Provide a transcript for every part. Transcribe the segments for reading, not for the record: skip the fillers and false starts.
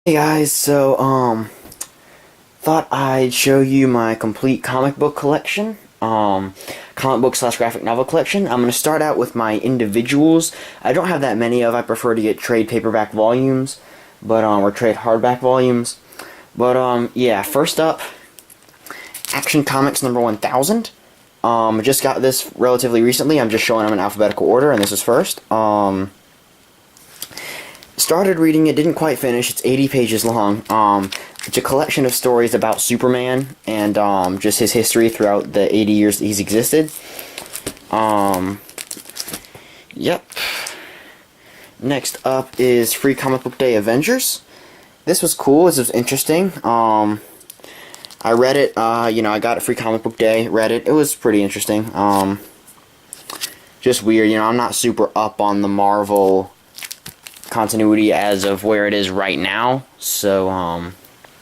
Hey guys, thought I'd show you my complete comic book collection, comic book slash graphic novel collection. I'm gonna start out with my individuals. I don't have that many of. I prefer to get trade paperback volumes, or trade hardback volumes. Yeah. First up, Action Comics number 1000. I just got this relatively recently. I'm just showing them in alphabetical order, and this is first. Started reading it, didn't quite finish. It's 80 pages long. It's a collection of stories about Superman and just his history throughout the 80 years that he's existed. Yep. Next up is Free Comic Book Day Avengers. This was cool. This was interesting. I read it. I got it Free Comic Book Day. Read it. It was pretty interesting. Just weird. I'm not super up on the Marvel continuity as of where it is right now. So,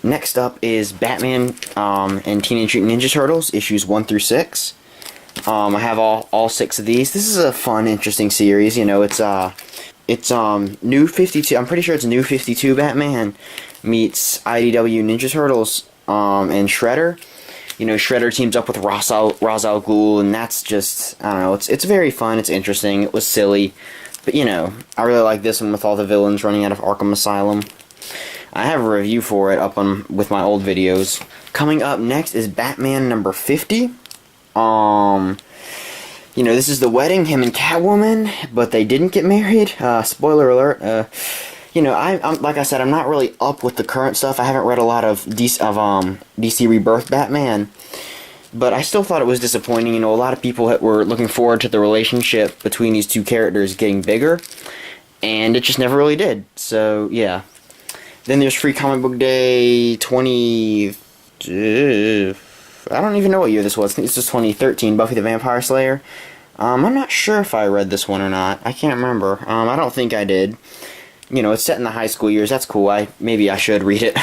next up is Batman and Teenage Mutant Ninja Turtles, issues 1 through 6. I have all 6 of these. This is a fun, interesting series. It's New 52. I'm pretty sure it's New 52 Batman meets IDW Ninja Turtles and Shredder. Shredder teams up with Ra's al Ghul, and that's just, I don't know, it's very fun, it's interesting, it was silly. But, I really like this one with all the villains running out of Arkham Asylum. I have a review for it up on with my old videos. Coming up next is Batman number 50. This is the wedding, him and Catwoman, but they didn't get married. Spoiler alert. I'm like I said, I'm not really up with the current stuff. I haven't read a lot of DC Rebirth Batman. But I still thought it was disappointing. A lot of people were looking forward to the relationship between these two characters getting bigger, and it just never really did. So, yeah. Then there's Free Comic Book Day 20... I don't even know what year this was. I think this was 2013, Buffy the Vampire Slayer. I'm not sure if I read this one or not. I can't remember. I don't think I did. It's set in the high school years. That's cool. Maybe I should read it.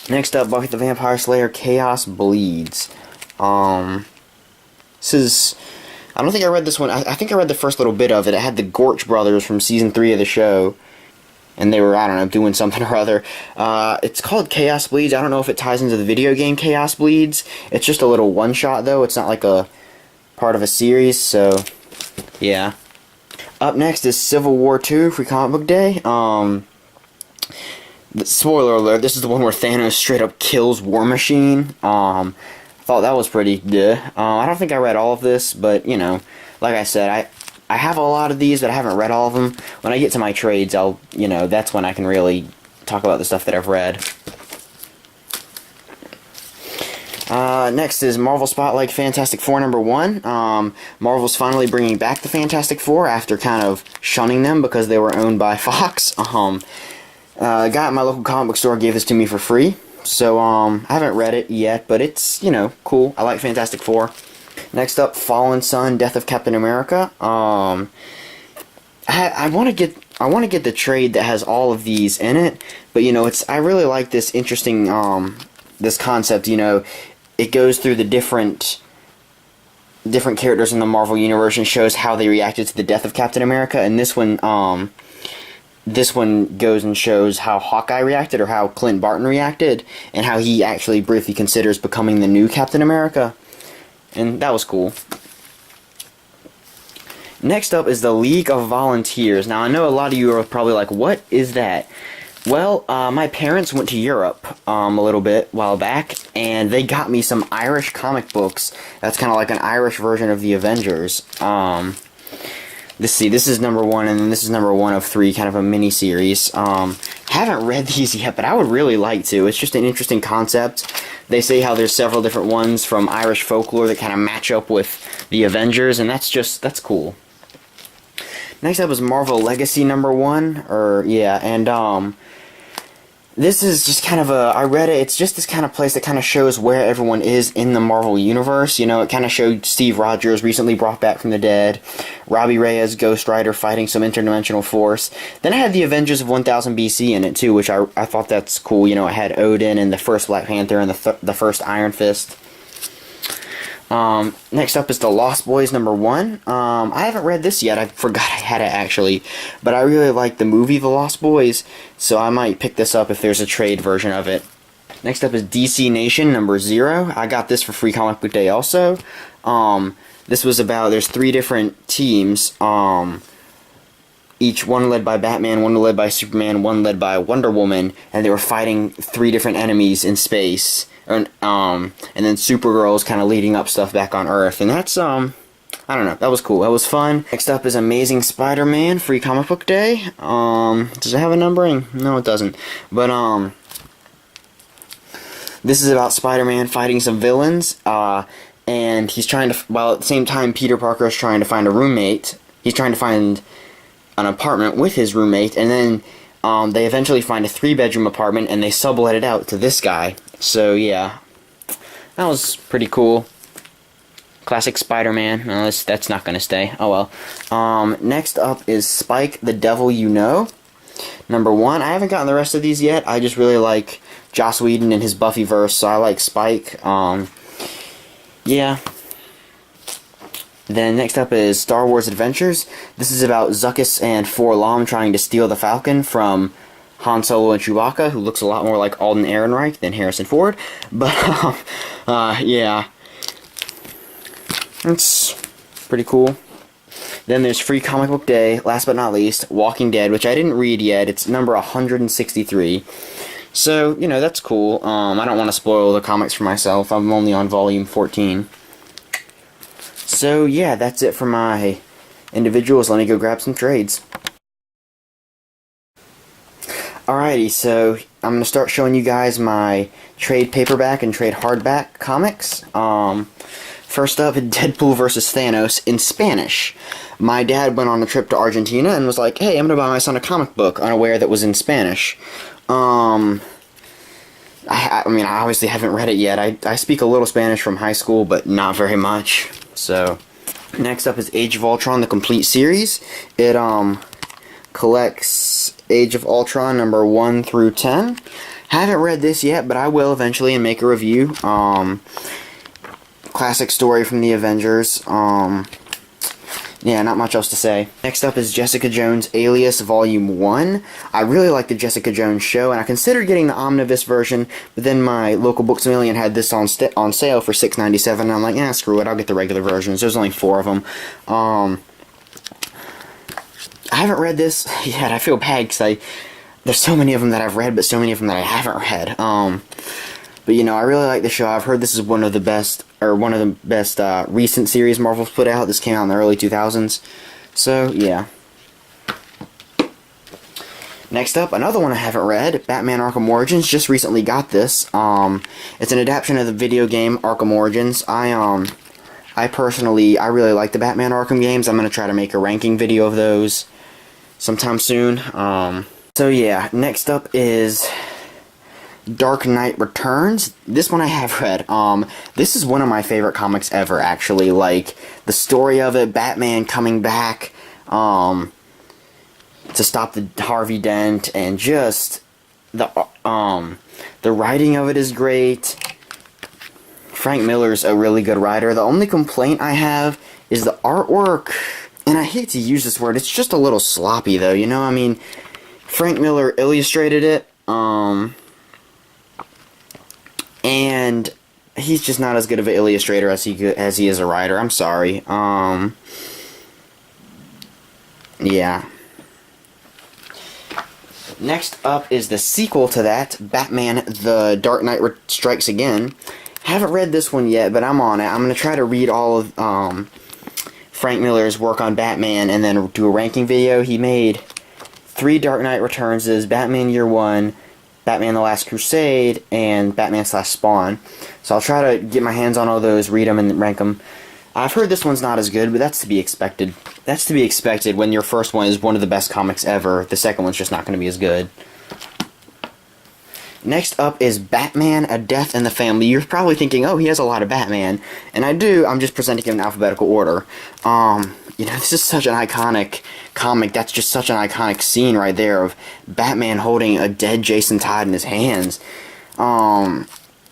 Next up, Buffy the Vampire Slayer, Chaos Bleeds. This is... I don't think I read this one. I think I read the first little bit of it. It had the Gorch brothers from Season 3 of the show. And they were, I don't know, doing something or other. It's called Chaos Bleeds. I don't know if it ties into the video game Chaos Bleeds. It's just a little one-shot, though. It's not like a part of a series, so... yeah. Up next is Civil War II, Free Comic Book Day. Spoiler alert, this is the one where Thanos straight up kills War Machine. Thought that was pretty good. I don't think I read all of this, but, like I said, I have a lot of these, but I haven't read all of them. When I get to my trades, that's when I can really talk about the stuff that I've read. Next is Marvel Spotlight Fantastic Four number 1. Marvel's finally bringing back the Fantastic Four after kind of shunning them because they were owned by Fox. A guy at my local comic book store gave this to me for free, so I haven't read it yet, but it's, cool. I like Fantastic Four. Next up, Fallen Sun, Death of Captain America. I want to get the trade that has all of these in it, but I really like this interesting this concept. It goes through the different characters in the Marvel universe and shows how they reacted to the death of Captain America, and this one goes and shows how Hawkeye reacted, or how Clint Barton reacted, and how he actually briefly considers becoming the new Captain America. And that was cool. Next up is the League of Volunteers. Now, I know a lot of you are probably like, what is that? Well, my parents went to Europe a little bit while back, and they got me some Irish comic books. That's kind of like an Irish version of the Avengers. This is number 1, and then this is number 1 of 3, kind of a mini-series. Haven't read these yet, but I would really like to. It's just an interesting concept. They say how there's several different ones from Irish folklore that kind of match up with the Avengers, and that's cool. Next up is Marvel Legacy number 1, and this is just kind of I read it, it's just this kind of place that kind of shows where everyone is in the Marvel Universe. It kind of showed Steve Rogers recently brought back from the dead, Robbie Reyes, Ghost Rider fighting some interdimensional force. Then I had the Avengers of 1000 BC in it too, which I thought that's cool. I had Odin and the first Black Panther and the first Iron Fist. Next up is The Lost Boys #1. I haven't read this yet. I forgot I had it actually, but I really like the movie The Lost Boys, so I might pick this up if there's a trade version of it. Next up is DC Nation #0. I got this for Free Comic Book Day also. This was about, there's 3 different teams, each one led by Batman, one led by Superman, one led by Wonder Woman, and they were fighting 3 different enemies in space. And then Supergirl's kind of leading up stuff back on Earth, and that's, I don't know, that was cool, that was fun. Next up is Amazing Spider-Man, Free Comic Book Day. Does it have a numbering? No, it doesn't. But, this is about Spider-Man fighting some villains, and he's trying to, while at the same time Peter Parker is trying to find a roommate, he's trying to find an apartment with his roommate, and then they eventually find a 3-bedroom apartment, and they sublet it out to this guy. So yeah, that was pretty cool. Classic Spider-Man. No, that's not gonna stay. Oh well. Next up is Spike, the Devil You Know, #1. I haven't gotten the rest of these yet. I just really like Joss Whedon and his Buffyverse, so I like Spike. Yeah. Then next up is Star Wars Adventures. This is about Zuckuss and 4-LOM trying to steal the Falcon from Han Solo and Chewbacca, who looks a lot more like Alden Ehrenreich than Harrison Ford. But, yeah. It's pretty cool. Then there's Free Comic Book Day, last but not least, Walking Dead, which I didn't read yet. It's number 163. So, you know, that's cool. I don't want to spoil the comics for myself. I'm only on volume 14. So, yeah, that's it for my individuals. Let me go grab some trades. Alrighty, so I'm going to start showing you guys my trade paperback and trade hardback comics. First up, Deadpool vs. Thanos in Spanish. My dad went on a trip to Argentina and was like, hey, I'm going to buy my son a comic book, unaware that was in Spanish. I mean, I obviously haven't read it yet. I speak a little Spanish from high school, but not very much. So, next up is Age of Ultron, the complete series. It, collects Age of Ultron #1 through 10. Haven't read this yet, but I will eventually and make a review. Classic story from the Avengers. Yeah, not much else to say. Next up is Jessica Jones Alias Volume 1. I really like the Jessica Jones show, and I considered getting the omnibus version, but then my local Books A Million had this on sale for $6.97, and I'm like, yeah, screw it, I'll get the regular versions. There's only 4 of them. I haven't read this yet. I feel bad because there's so many of them that I've read, but so many of them that I haven't read. But you know, I really like the show. I've heard this is one of the best recent series Marvel's put out. This came out in the early 2000s. So yeah. Next up, another one I haven't read, Batman Arkham Origins. Just recently got this. It's an adaptation of the video game Arkham Origins. I personally really like the Batman Arkham games. I'm gonna try to make a ranking video of those sometime soon. So yeah, next up is Dark Knight Returns. This one I have read. This is one of my favorite comics ever, actually. Like, the story of it, Batman coming back, to stop the Harvey Dent, and just the writing of it is great. Frank Miller's a really good writer. The only complaint I have is the artwork, and I hate to use this word, it's just a little sloppy though, you know? I mean, Frank Miller illustrated it, and he's just not as good of an illustrator as he is a writer. I'm sorry. Yeah. Next up is the sequel to that, Batman The Dark Knight Strikes Again. Haven't read this one yet, but I'm on it. I'm going to try to read all of Frank Miller's work on Batman and then do a ranking video. He made 3 Dark Knight Returns, Batman Year One, Batman The Last Crusade, and Batman/Spawn. So I'll try to get my hands on all those, read them, and rank them. I've heard this one's not as good, but that's to be expected. That's to be expected when your first one is one of the best comics ever. The second one's just not going to be as good. Next up is Batman, A Death in the Family. You're probably thinking, oh, he has a lot of Batman. And I do, I'm just presenting him in alphabetical order. You know, this is such an iconic comic. That's just such an iconic scene right there of Batman holding a dead Jason Todd in his hands.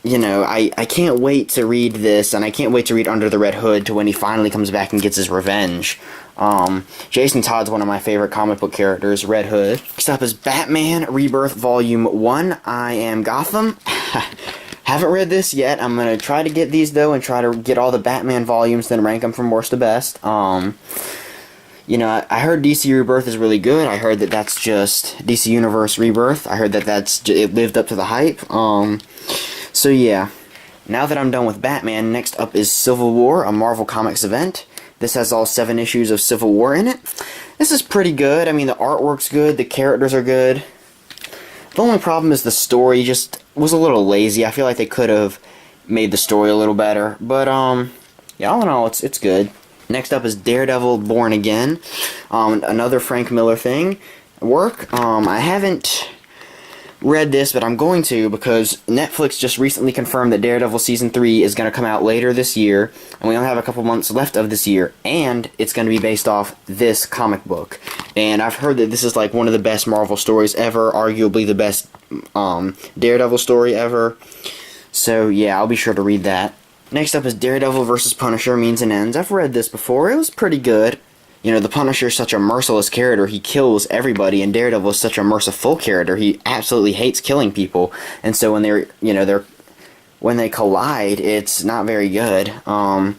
you know, I can't wait to read this, and I can't wait to read Under the Red Hood to when he finally comes back and gets his revenge. Jason Todd's one of my favorite comic book characters, Red Hood. Next up is Batman Rebirth Volume 1, I Am Gotham. Haven't read this yet. I'm going to try to get these, though, and try to get all the Batman volumes, then rank them from worst to best. You know, I heard DC Rebirth is really good. I heard that that's just DC Universe Rebirth. I heard that it lived up to the hype. So yeah. Now that I'm done with Batman, next up is Civil War, a Marvel Comics event. This has all 7 issues of Civil War in it. This is pretty good. I mean, the artwork's good, the characters are good. The only problem is the story just was a little lazy. I feel like they could have made the story a little better. But, yeah, all in all, it's good. Next up is Daredevil Born Again. Another Frank Miller work. I haven't read this, but I'm going to, because Netflix just recently confirmed that Daredevil Season 3 is going to come out later this year, and we only have a couple months left of this year, and it's going to be based off this comic book. And I've heard that this is like one of the best Marvel stories ever, arguably the best Daredevil story ever. So yeah, I'll be sure to read that. Next up is Daredevil vs. Punisher Means and Ends. I've read this before. It was pretty good. You know, the Punisher is such a merciless character. He kills everybody, and Daredevil is such a merciful character. He absolutely hates killing people. And so when they collide, it's not very good. I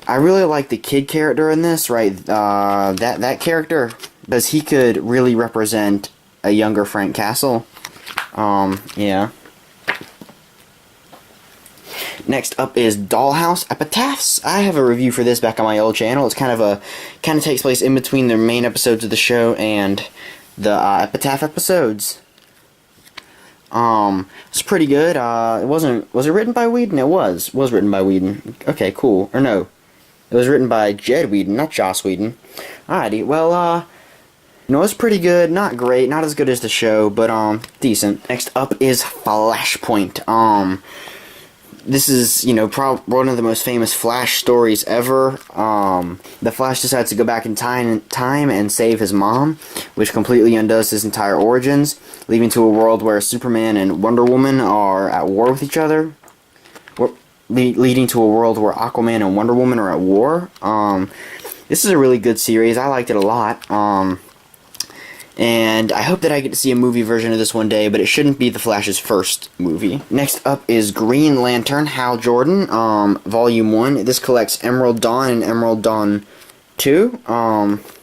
really like the kid character in this, right? That character, because he could really represent a younger Frank Castle. Yeah. Next up is Dollhouse Epitaphs. I have a review for this back on my old channel. It's kind of takes place in between the main episodes of the show and the Epitaph episodes. It's pretty good. Was it written by Whedon? It was written by Whedon. Okay, cool. Or no, it was written by Jed Whedon, not Joss Whedon. Alrighty, well, you know, it's pretty good. Not great, not as good as the show, but decent. Next up is Flashpoint. This is, you know, one of the most famous Flash stories ever. The Flash decides to go back in time and save his mom, which completely undoes his entire origins, leading to a world where Superman and Wonder Woman are at war with each other. Leading to a world where Aquaman and Wonder Woman are at war. This is a really good series. I liked it a lot. And I hope that I get to see a movie version of this one day, but it shouldn't be The Flash's first movie. Next up is Green Lantern, Hal Jordan, Volume 1. This collects Emerald Dawn and Emerald Dawn 2.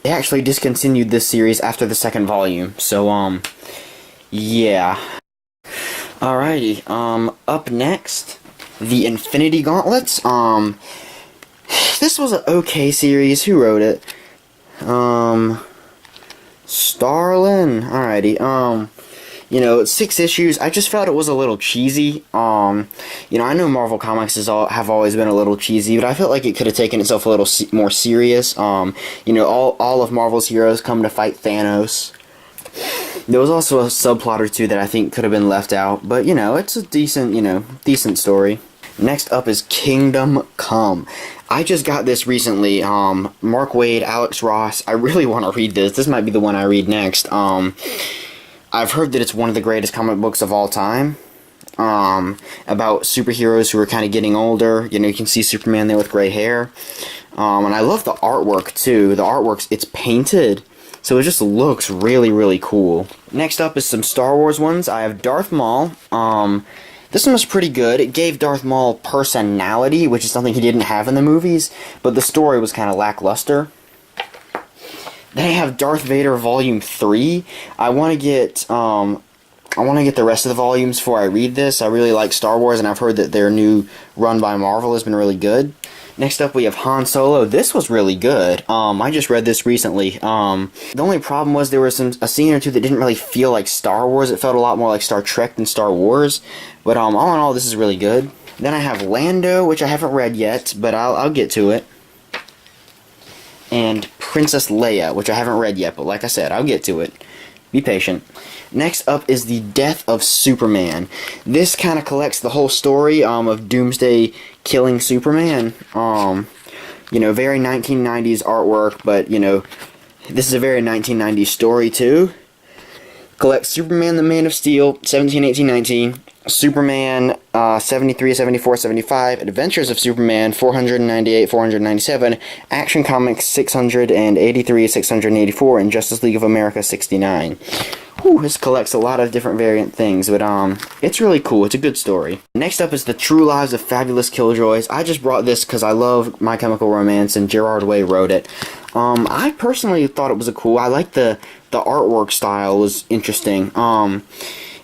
They actually discontinued this series after the second volume, so, yeah. Alrighty, up next, The Infinity Gauntlets. This was an okay series. Who wrote it? Starlin. Alrighty. You know, 6 issues. I just felt it was a little cheesy. You know, I know Marvel Comics have always been a little cheesy, but I felt like it could have taken itself a little more serious. You know, all of Marvel's heroes come to fight Thanos. There was also a subplot or two that I think could have been left out, but you know, it's a decent story. Next up is Kingdom Come. I just got this recently. Mark Waid, Alex Ross. I really want to read this. This might be the one I read next. I've heard that it's one of the greatest comic books of all time. About superheroes who are kind of getting older. You know, you can see Superman there with gray hair. And I love the artwork too. The artwork's, it's painted, so it just looks really, really cool. Next up is some Star Wars ones. I have Darth Maul. This one was pretty good. It gave Darth Maul personality, which is something he didn't have in the movies, but the story was kind of lackluster. Then I have Darth Vader Volume 3. I want to get the rest of the volumes before I read this. I really like Star Wars, and I've heard that their new run by Marvel has been really good. Next up, we have Han Solo. This was really good. I just read this recently. The only problem was there was a scene or two that didn't really feel like Star Wars. It felt a lot more like Star Trek than Star Wars. But all in all, this is really good. Then I have Lando, which I haven't read yet, but I'll get to it. And Princess Leia, which I haven't read yet, but like I said, I'll get to it. Be patient. Next up is The Death of Superman. This kind of collects the whole story of Doomsday killing Superman. You know, very 1990s artwork, but, you know, this is a very 1990s story, too. Collects Superman the Man of Steel, 17, 18, 19. Superman 73, 74, 75, Adventures of Superman 498, 497, Action Comics 683, 684, and Justice League of America 69. Whew, this collects a lot of different variant things, but it's really cool. It's a good story. Next up is The True Lives of Fabulous Killjoys. I just brought this because I love My Chemical Romance and Gerard Way wrote it. I personally thought it was I liked the artwork style was interesting.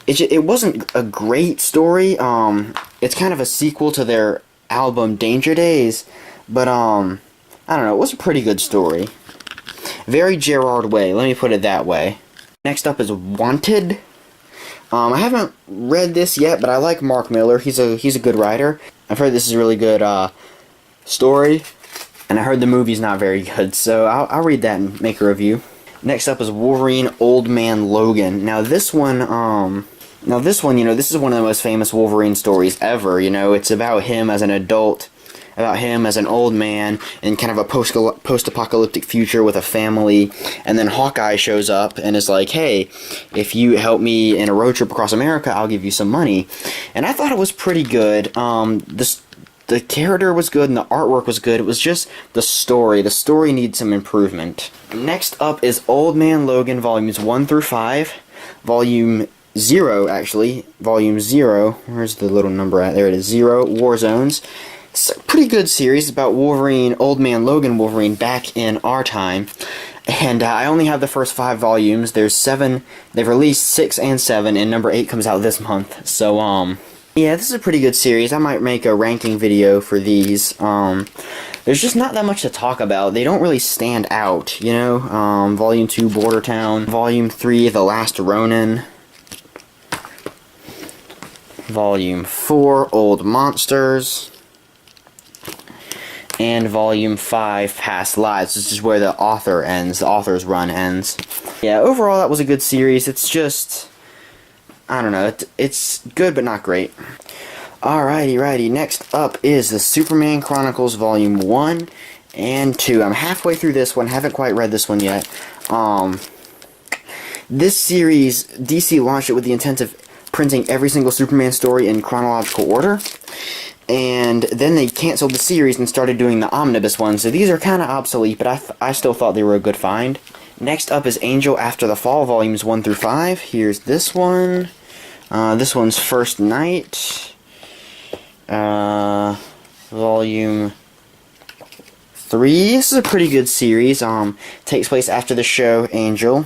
It wasn't a great story. It's kind of a sequel to their album Danger Days, but I don't know, it was a pretty good story. Very Gerard Way, let me put it that way. Next up is Wanted. I haven't read this yet, but I like Mark Miller. He's a good writer. I've heard this is a really good story, and I heard the movie's not very good, so I'll read that and make a review. Next up is Wolverine Old Man Logan. Now this one, you know, this is one of the most famous Wolverine stories ever. You know, it's about him as an adult, about him as an old man in kind of a post-apocalyptic future with a family, and then Hawkeye shows up and is like, hey, if you help me in a road trip across America, I'll give you some money. And I thought it was pretty good. The character was good and the artwork was good. It was just the story. The story needs some improvement. Next up is Old Man Logan Volumes 1 through 5. Volume 0, actually. Volume 0. Where's the little number at? There it is. 0. War Zones. It's a pretty good series about Wolverine, Old Man Logan Wolverine back in our time. And I only have the first 5 volumes. There's 7. They've released 6 and 7, and number 8 comes out this month. So, yeah, this is a pretty good series. I might make a ranking video for these. There's just not that much to talk about. They don't really stand out, you know? Volume 2, Border Town. Volume 3, The Last Ronin. Volume 4, Old Monsters. And Volume 5, Past Lives. This is where the author ends. The author's run ends. Yeah, overall that was a good series. It's just, I don't know, it's good but not great. Alrighty, next up is the Superman Chronicles Volume 1 and 2. I'm halfway through this one, haven't quite read this one yet. This series, DC launched it with the intent of printing every single Superman story in chronological order. And then they canceled the series and started doing the omnibus ones, so these are kind of obsolete, but I still thought they were a good find. Next up is Angel After the Fall, Volumes 1 through 5. Here's this one. This one's First Night. Volume 3. This is a pretty good series. Takes place after the show Angel.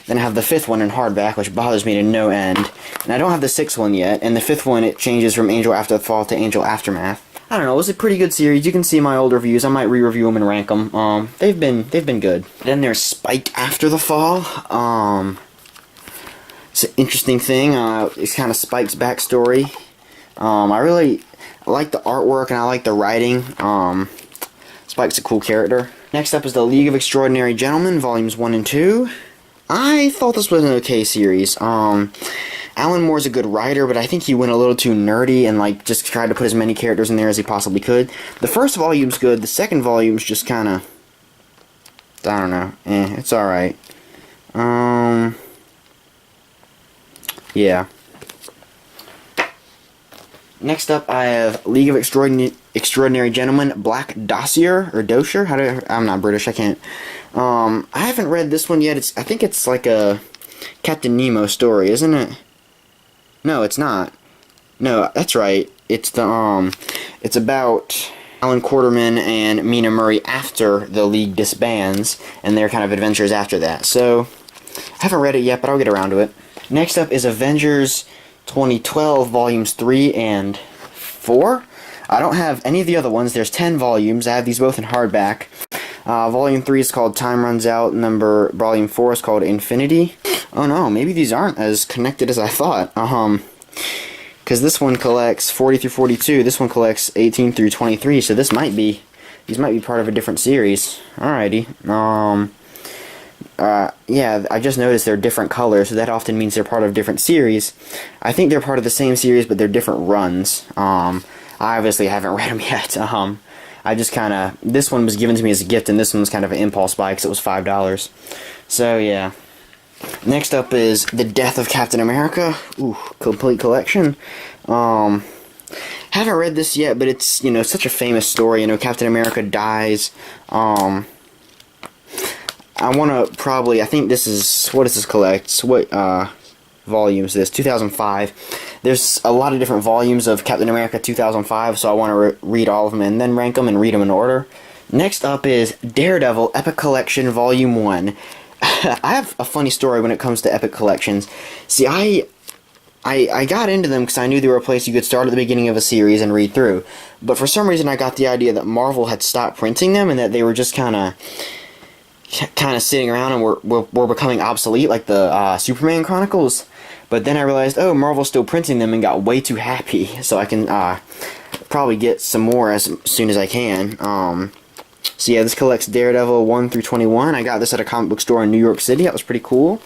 Then I have the 5th one in hardback, which bothers me to no end. And I don't have the 6th one yet. And the 5th one, it changes from Angel After the Fall to Angel Aftermath. I don't know, it was a pretty good series. You can see my old reviews. I might re-review them and rank them. They've been good. Then there's Spike After the Fall. It's an interesting thing. It's kind of Spike's backstory. I really like the artwork and I like the writing. Spike's a cool character. Next up is the League of Extraordinary Gentlemen, Volumes 1 and 2. I thought this was an okay series. Alan Moore's a good writer, but I think he went a little too nerdy and like just tried to put as many characters in there as he possibly could. The first volume's good. The second volume's just kind of, I don't know. It's alright. Yeah. Next up, I have League of Extraordinary Gentlemen, Black Dossier, or Dossier? I'm not British, I can't. I haven't read this one yet. I think it's like a Captain Nemo story, isn't it? No, it's not. No, that's right. It's it's about Alan Quarterman and Mina Murray after the League disbands, and their kind of adventures after that. So, I haven't read it yet, but I'll get around to it. Next up is Avengers 2012, Volumes 3 and 4. I don't have any of the other ones. There's 10 volumes. I have these both in hardback. Volume 3 is called Time Runs Out. Volume 4 is called Infinity. Oh no, maybe these aren't as connected as I thought. Because this one collects 40 through 42. This one collects 18 through 23. So these might be part of a different series. Alrighty. Yeah, I just noticed they're different colors, so that often means they're part of different series. I think they're part of the same series, but they're different runs. I obviously haven't read them yet. I just kind of, this one was given to me as a gift, and this one was kind of an impulse buy because it was $5. So, yeah. Next up is The Death of Captain America. Ooh, complete collection. Haven't read this yet, but it's, you know, such a famous story. You know, Captain America dies. I want to probably, I think this is, what does this collect? What volume is this? 2005. There's a lot of different volumes of Captain America 2005, so I want to read all of them and then rank them and read them in order. Next up is Daredevil Epic Collection Volume 1. I have a funny story when it comes to Epic Collections. See, I got into them because I knew they were a place you could start at the beginning of a series and read through. But for some reason I got the idea that Marvel had stopped printing them and that they were just kind of sitting around and were becoming obsolete, like the Superman Chronicles. But then I realized, oh, Marvel's still printing them, and got way too happy. So I can probably get some more as soon as I can. So yeah, this collects Daredevil 1 through 21. I got this at a comic book store in New York City. That was pretty cool.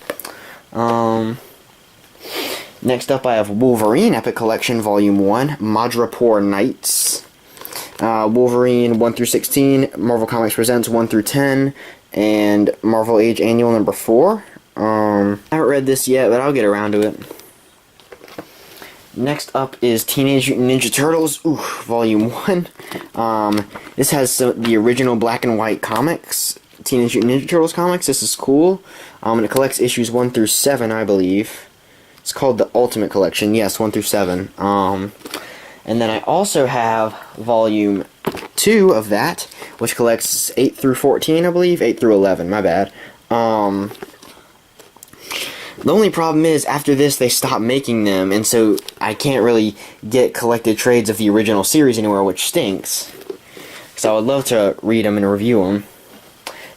Next up, I have Wolverine Epic Collection Volume 1, Madripoor Nights. Wolverine 1 through 16, Marvel Comics Presents 1 through 10, and Marvel Age Annual number 4. I haven't read this yet, but I'll get around to it. Next up is Teenage Mutant Ninja Turtles, Volume 1. This has the original black and white comics, Teenage Mutant Ninja Turtles comics. This is cool. And it collects issues 1 through 7, I believe. It's called the Ultimate Collection, yes, 1 through 7. And then I also have Volume 2 of that, which collects 8 through 14, I believe. 8 through 11, my bad. The only problem is, after this, they stopped making them, and so I can't really get collected trades of the original series anywhere, which stinks. So I would love to read them and review them.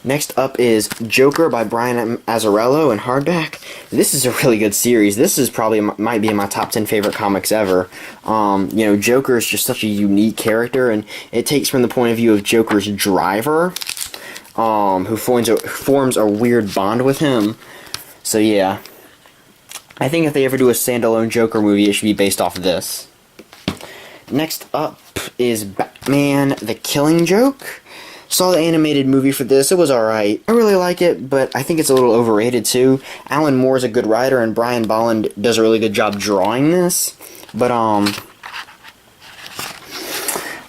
Next up is Joker by Brian Azzarello in hardback. This is a really good series. This is probably, might be in my top 10 favorite comics ever. You know, Joker is just such a unique character, and it takes from the point of view of Joker's driver, who forms a weird bond with him. So yeah. I think if they ever do a standalone Joker movie, it should be based off of this. Next up is Batman The Killing Joke. Saw the animated movie for this. It was alright. I really like it, but I think it's a little overrated too. Alan Moore is a good writer, and Brian Bolland does a really good job drawing this. But, I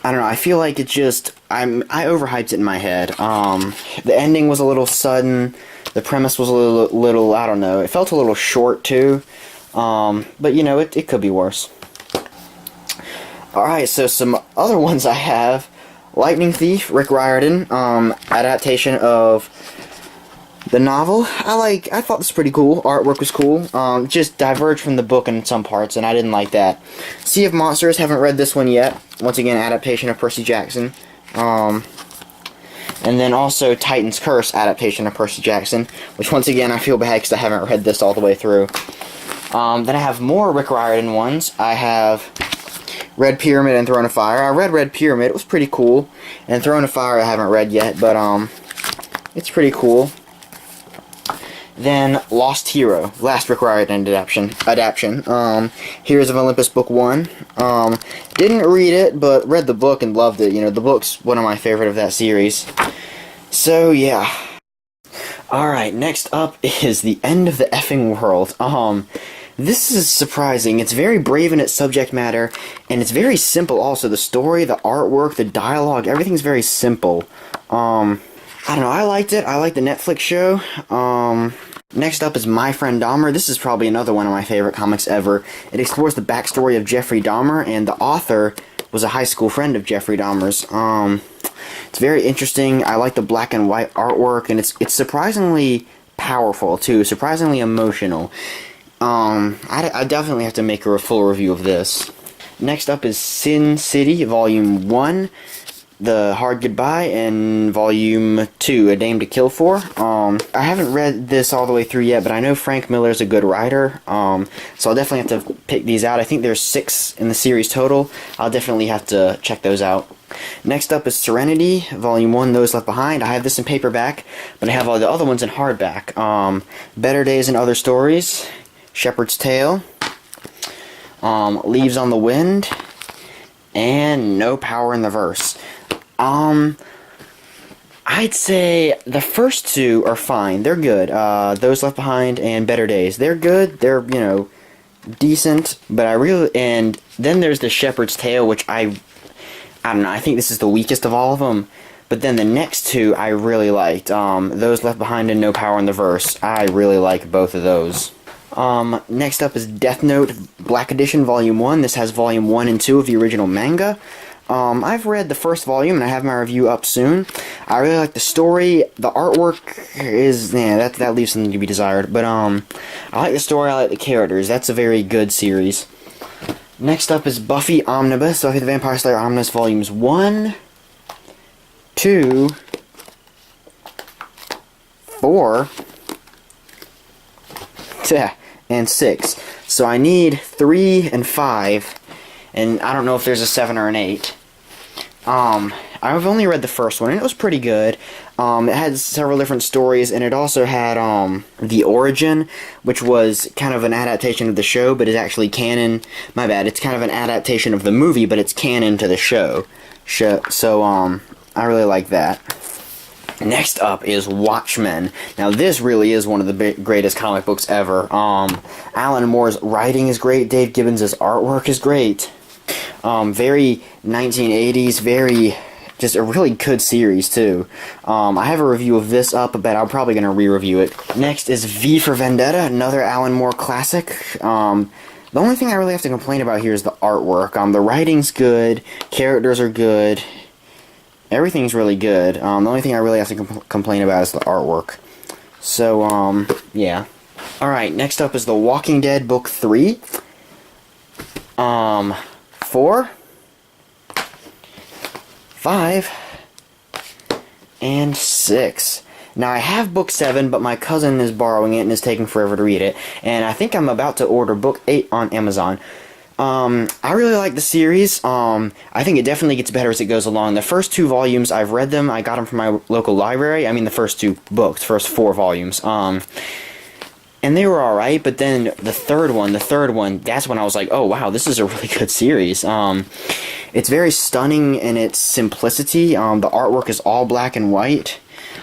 don't know, I feel like it just, I overhyped it in my head. The ending was a little sudden. The premise was a little, I don't know, it felt a little short too. But you know, it could be worse. Alright, so some other ones I have. Lightning Thief, Rick Riordan, adaptation of the novel. I thought this was pretty cool. Artwork was cool. Just diverged from the book in some parts, and I didn't like that. Sea of Monsters, haven't read this one yet. Once again, adaptation of Percy Jackson. And then also Titan's Curse, adaptation of Percy Jackson, which once again I feel bad because I haven't read this all the way through. Then I have more Rick Riordan ones. I have Red Pyramid and Throne of Fire. I read Red Pyramid, it was pretty cool. And Throne of Fire I haven't read yet, but it's pretty cool. Then Lost Hero, last Rick Riordan adaptation. Heroes of Olympus Book 1. Didn't read it, but read the book and loved it. You know, the book's one of my favorite of that series. So, yeah. Alright, next up is The End of the Effing World. This is surprising. It's very brave in its subject matter, and it's very simple also. The story, the artwork, the dialogue, everything's very simple. I don't know, I liked it. I liked the Netflix show. Next up is My Friend Dahmer. This is probably another one of my favorite comics ever. It explores the backstory of Jeffrey Dahmer, and the author was a high school friend of Jeffrey Dahmer's. It's very interesting. I like the black and white artwork, and it's surprisingly powerful, too. Surprisingly emotional. I definitely have to make a full review of this. Next up is Sin City, Volume 1. The Hard Goodbye, and Volume 2, A Dame to Kill For. I haven't read this all the way through yet, but I know Frank Miller's a good writer, so I'll definitely have to pick these out. I think there's 6 in the series total. I'll definitely have to check those out. Next up is Serenity, Volume 1, Those Left Behind. I have this in paperback, but I have all the other ones in hardback. Better Days and Other Stories, Shepherd's Tale, Leaves on the Wind, and No Power in the Verse. I'd say the first 2 are fine. They're good. Those Left Behind and Better Days. They're good. They're, you know, decent, but and then there's the Shepherd's Tale, which I don't know, I think this is the weakest of all of them. But then the next two I really liked. Those Left Behind and No Power in the Verse. I really like both of those. Next up is Death Note Black Edition Volume 1. This has Volume 1 and 2 of the original manga. I've read the first volume, and I have my review up soon. I really like the story. The artwork is, that leaves something to be desired. But, I like the story, I like the characters. That's a very good series. Next up is Buffy Omnibus, Buffy the Vampire Slayer Omnibus Volumes 1, 2, 4, and 6. So I need 3 and 5, and I don't know if there's a 7 or an 8. I've only read the first one, and it was pretty good. It had several different stories, and it also had, The Origin, which was kind of an adaptation of the show, but is actually canon. My bad, it's kind of an adaptation of the movie, but it's canon to the show. So, I really like that. Next up is Watchmen. Now, this really is one of the greatest comic books ever. Alan Moore's writing is great, Dave Gibbons' artwork is great. Very 1980s, just a really good series, too. I have a review of this up, but I'm probably going to re-review it. Next is V for Vendetta, another Alan Moore classic. The only thing I really have to complain about here is the artwork. The writing's good, characters are good, everything's really good. The only thing I really have to complain about is the artwork. So, yeah. Alright, next up is The Walking Dead Book 3. 4, 5, and 6. Now, I have book 7, but my cousin is borrowing it and is taking forever to read it. And I think I'm about to order book 8 on Amazon. I really like the series. I think it definitely gets better as it goes along. The first 2 volumes, I've read them. I got them from my local library. I mean, the first 2 books, first 4 volumes. And they were alright, but then the third one, that's when I was like, oh wow, this is a really good series. It's very stunning in its simplicity. The artwork is all black and white.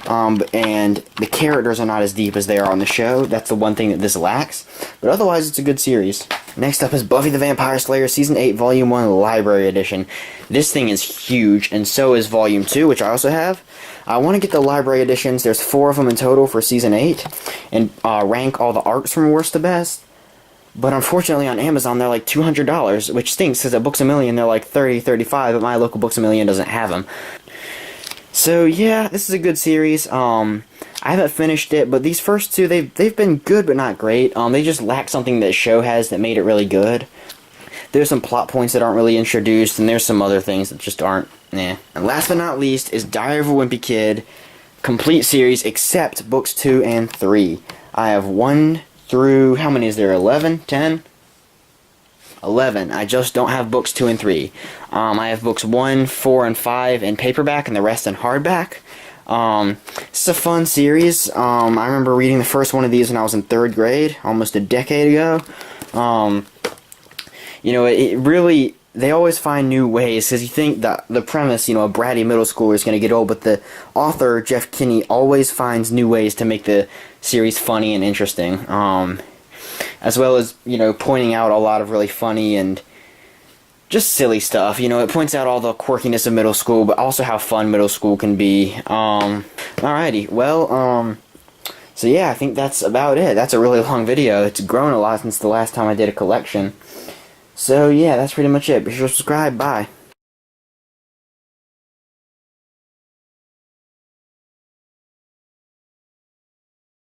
And the characters are not as deep as they are on the show. That's the one thing that this lacks. But otherwise, it's a good series. Next up is Buffy the Vampire Slayer Season 8, Volume 1, Library Edition. This thing is huge, and so is Volume 2, which I also have. I want to get the library editions. There's 4 of them in total for Season 8, and rank all the arcs from worst to best. But unfortunately on Amazon they're like $200, which stinks because at Books A Million they're like $30, $35, but my local Books A Million doesn't have them. So yeah, this is a good series. I haven't finished it, but these first 2, they've been good but not great. They just lack something that show has that made it really good. There's some plot points that aren't really introduced, and there's some other things that just aren't, And last but not least is Diary of a Wimpy Kid, complete series except books 2 and 3. I have 1 through, how many is there, 11, 10? 11. I just don't have books 2 and 3. I have books 1, 4, and 5 in paperback, and the rest in hardback. It's a fun series. I remember reading the first one of these when I was in 3rd grade, almost a decade ago. It really, they always find new ways, because you think that the premise, a bratty middle schooler is going to get old, but the author, Jeff Kinney, always finds new ways to make the series funny and interesting. As well as, pointing out a lot of really funny and just silly stuff. It points out all the quirkiness of middle school, but also how fun middle school can be. Alrighty, well, so yeah, I think that's about it. That's a really long video. It's grown a lot since the last time I did a collection. So yeah, that's pretty much it. Be sure to subscribe. Bye.